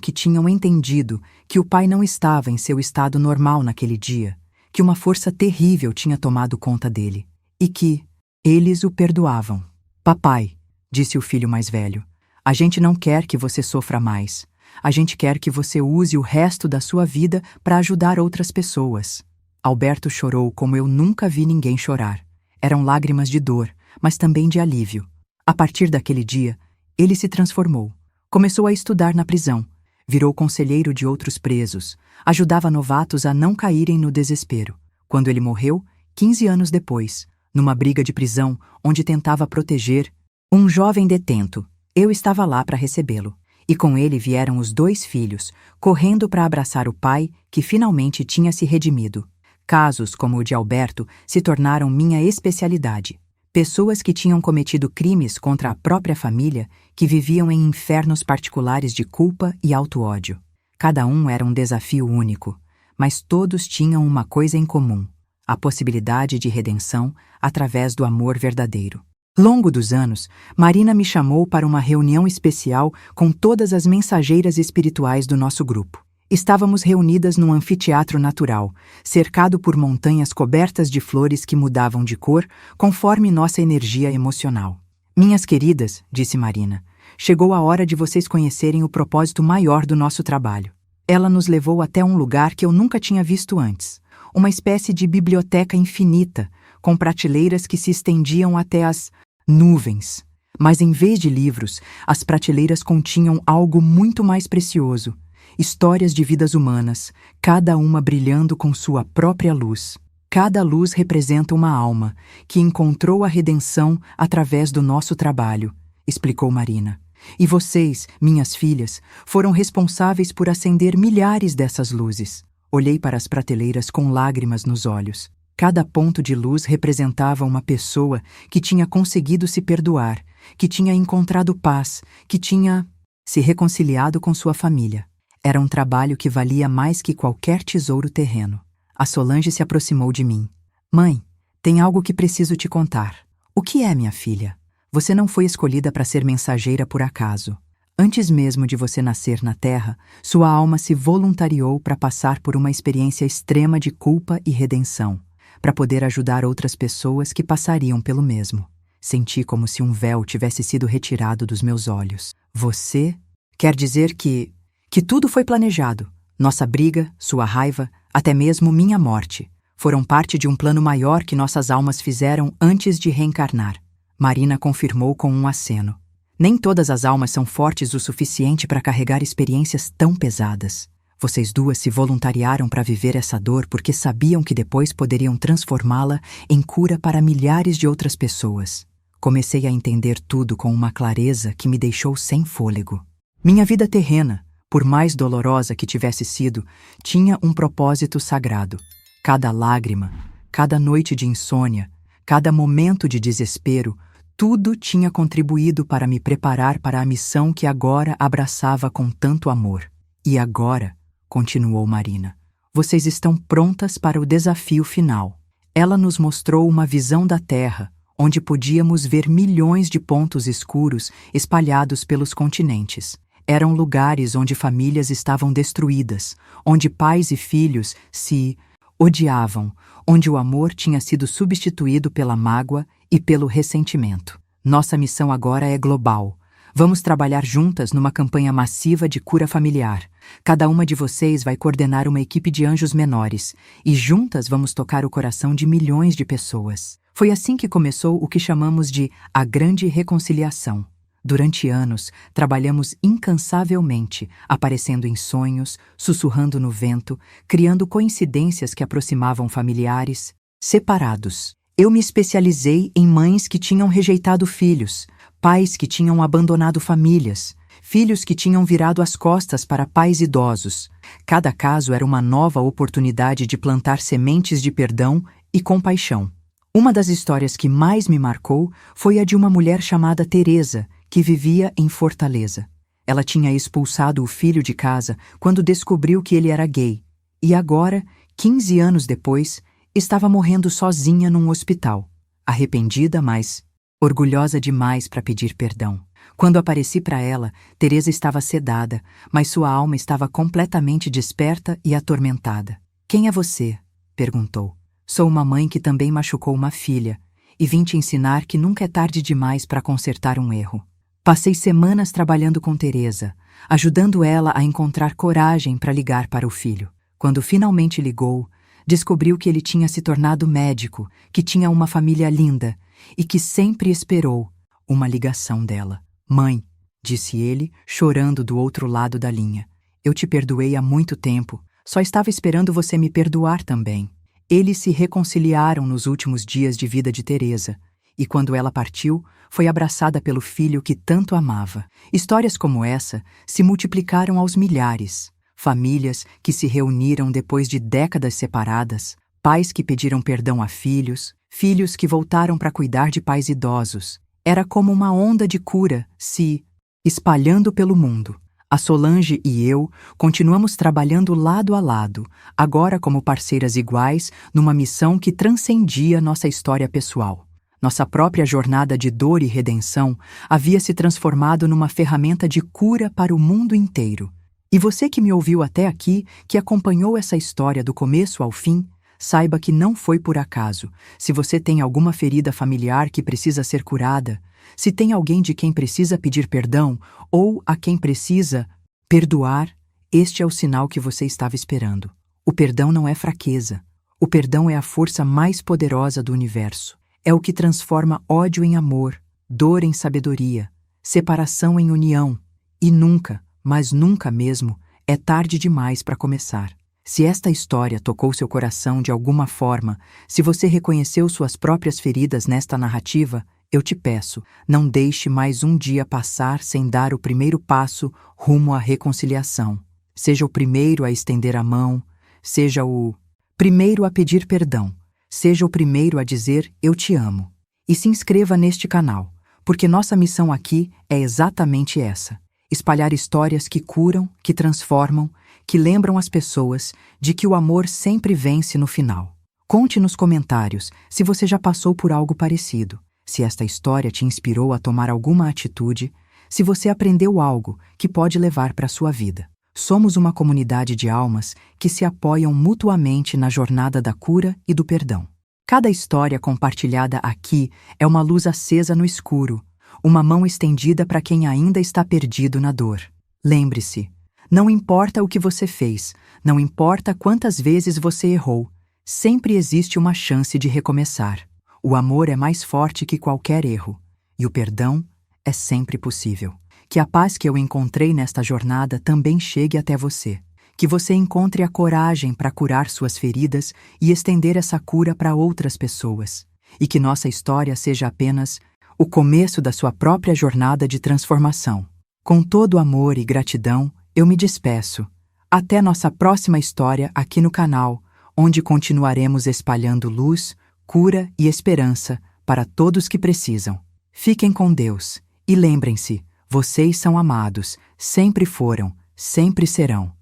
que tinham entendido que o pai não estava em seu estado normal naquele dia, que uma força terrível tinha tomado conta dele, e que eles o perdoavam. Papai, disse o filho mais velho, a gente não quer que você sofra mais. A gente quer que você use o resto da sua vida para ajudar outras pessoas. Alberto chorou como eu nunca vi ninguém chorar. Eram lágrimas de dor, mas também de alívio. A partir daquele dia, ele se transformou. Começou a estudar na prisão, virou conselheiro de outros presos, ajudava novatos a não caírem no desespero. Quando ele morreu, 15 anos depois, numa briga de prisão onde tentava proteger um jovem detento, eu estava lá para recebê-lo. E com ele vieram os 2 filhos, correndo para abraçar o pai que finalmente tinha se redimido. Casos como o de Alberto se tornaram minha especialidade. Pessoas que tinham cometido crimes contra a própria família, que viviam em infernos particulares de culpa e auto-ódio. Cada um era um desafio único, mas todos tinham uma coisa em comum: a possibilidade de redenção através do amor verdadeiro. Longo dos anos, Marina me chamou para uma reunião especial com todas as mensageiras espirituais do nosso grupo. Estávamos reunidas num anfiteatro natural, cercado por montanhas cobertas de flores que mudavam de cor conforme nossa energia emocional. Minhas queridas, disse Marina, chegou a hora de vocês conhecerem o propósito maior do nosso trabalho. Ela nos levou até um lugar que eu nunca tinha visto antes, uma espécie de biblioteca infinita, com prateleiras que se estendiam até as nuvens. Mas em vez de livros, as prateleiras continham algo muito mais precioso. Histórias de vidas humanas, cada uma brilhando com sua própria luz. Cada luz representa uma alma que encontrou a redenção através do nosso trabalho, explicou Marina. E vocês, minhas filhas, foram responsáveis por acender milhares dessas luzes. Olhei para as prateleiras com lágrimas nos olhos. Cada ponto de luz representava uma pessoa que tinha conseguido se perdoar, que tinha encontrado paz, que tinha se reconciliado com sua família. Era um trabalho que valia mais que qualquer tesouro terreno. A Solange se aproximou de mim. Mãe, tem algo que preciso te contar. O que é, minha filha? Você não foi escolhida para ser mensageira por acaso. Antes mesmo de você nascer na Terra, sua alma se voluntariou para passar por uma experiência extrema de culpa e redenção, para poder ajudar outras pessoas que passariam pelo mesmo. Senti como se um véu tivesse sido retirado dos meus olhos. Você quer dizer que tudo foi planejado. Nossa briga, sua raiva, até mesmo minha morte, foram parte de um plano maior que nossas almas fizeram antes de reencarnar. Marina confirmou com um aceno. Nem todas as almas são fortes o suficiente para carregar experiências tão pesadas. Vocês duas se voluntariaram para viver essa dor porque sabiam que depois poderiam transformá-la em cura para milhares de outras pessoas. Comecei a entender tudo com uma clareza que me deixou sem fôlego. Minha vida terrena, por mais dolorosa que tivesse sido, tinha um propósito sagrado. Cada lágrima, cada noite de insônia, cada momento de desespero, tudo tinha contribuído para me preparar para a missão que agora abraçava com tanto amor. E agora, continuou Marina, vocês estão prontas para o desafio final. Ela nos mostrou uma visão da Terra, onde podíamos ver milhões de pontos escuros espalhados pelos continentes. Eram lugares onde famílias estavam destruídas, onde pais e filhos se odiavam, onde o amor tinha sido substituído pela mágoa e pelo ressentimento. Nossa missão agora é global. Vamos trabalhar juntas numa campanha massiva de cura familiar. Cada uma de vocês vai coordenar uma equipe de anjos menores, e juntas vamos tocar o coração de milhões de pessoas. Foi assim que começou o que chamamos de a Grande Reconciliação. Durante anos, trabalhamos incansavelmente, aparecendo em sonhos, sussurrando no vento, criando coincidências que aproximavam familiares separados. Eu me especializei em mães que tinham rejeitado filhos, pais que tinham abandonado famílias, filhos que tinham virado as costas para pais idosos. Cada caso era uma nova oportunidade de plantar sementes de perdão e compaixão. Uma das histórias que mais me marcou foi a de uma mulher chamada Teresa, que vivia em Fortaleza. Ela tinha expulsado o filho de casa quando descobriu que ele era gay, e agora, 15 anos depois, estava morrendo sozinha num hospital, arrependida, mas orgulhosa demais para pedir perdão. Quando apareci para ela, Teresa estava sedada, mas sua alma estava completamente desperta e atormentada. "Quem é você?" perguntou. "Sou uma mãe que também machucou uma filha, e vim te ensinar que nunca é tarde demais para consertar um erro." Passei semanas trabalhando com Teresa, ajudando ela a encontrar coragem para ligar para o filho. Quando finalmente ligou, descobriu que ele tinha se tornado médico, que tinha uma família linda e que sempre esperou uma ligação dela. "Mãe", disse ele, chorando do outro lado da linha, "eu te perdoei há muito tempo, só estava esperando você me perdoar também." Eles se reconciliaram nos últimos dias de vida de Teresa, e quando ela partiu, foi abraçada pelo filho que tanto amava. Histórias como essa se multiplicaram aos milhares. Famílias que se reuniram depois de décadas separadas, pais que pediram perdão a filhos, filhos que voltaram para cuidar de pais idosos. Era como uma onda de cura se espalhando pelo mundo. A Solange e eu continuamos trabalhando lado a lado, agora como parceiras iguais, numa missão que transcendia nossa história pessoal. Nossa própria jornada de dor e redenção havia se transformado numa ferramenta de cura para o mundo inteiro. E você que me ouviu até aqui, que acompanhou essa história do começo ao fim, saiba que não foi por acaso. Se você tem alguma ferida familiar que precisa ser curada, se tem alguém de quem precisa pedir perdão ou a quem precisa perdoar, este é o sinal que você estava esperando. O perdão não é fraqueza. O perdão é a força mais poderosa do universo. É o que transforma ódio em amor, dor em sabedoria, separação em união. E nunca, mas nunca mesmo, é tarde demais para começar. Se esta história tocou seu coração de alguma forma, se você reconheceu suas próprias feridas nesta narrativa, eu te peço, não deixe mais um dia passar sem dar o primeiro passo rumo à reconciliação. Seja o primeiro a estender a mão, seja o primeiro a pedir perdão, seja o primeiro a dizer eu te amo. E se inscreva neste canal, porque nossa missão aqui é exatamente essa: espalhar histórias que curam, que transformam, que lembram as pessoas de que o amor sempre vence no final. Conte nos comentários se você já passou por algo parecido, se esta história te inspirou a tomar alguma atitude, se você aprendeu algo que pode levar para a sua vida. Somos uma comunidade de almas que se apoiam mutuamente na jornada da cura e do perdão. Cada história compartilhada aqui é uma luz acesa no escuro, uma mão estendida para quem ainda está perdido na dor. Lembre-se, não importa o que você fez, não importa quantas vezes você errou, sempre existe uma chance de recomeçar. O amor é mais forte que qualquer erro, e o perdão é sempre possível. Que a paz que eu encontrei nesta jornada também chegue até você. Que você encontre a coragem para curar suas feridas e estender essa cura para outras pessoas. E que nossa história seja apenas o começo da sua própria jornada de transformação. Com todo amor e gratidão, eu me despeço. Até nossa próxima história aqui no canal, onde continuaremos espalhando luz, cura e esperança para todos que precisam. Fiquem com Deus e lembrem-se, vocês são amados, sempre foram, sempre serão.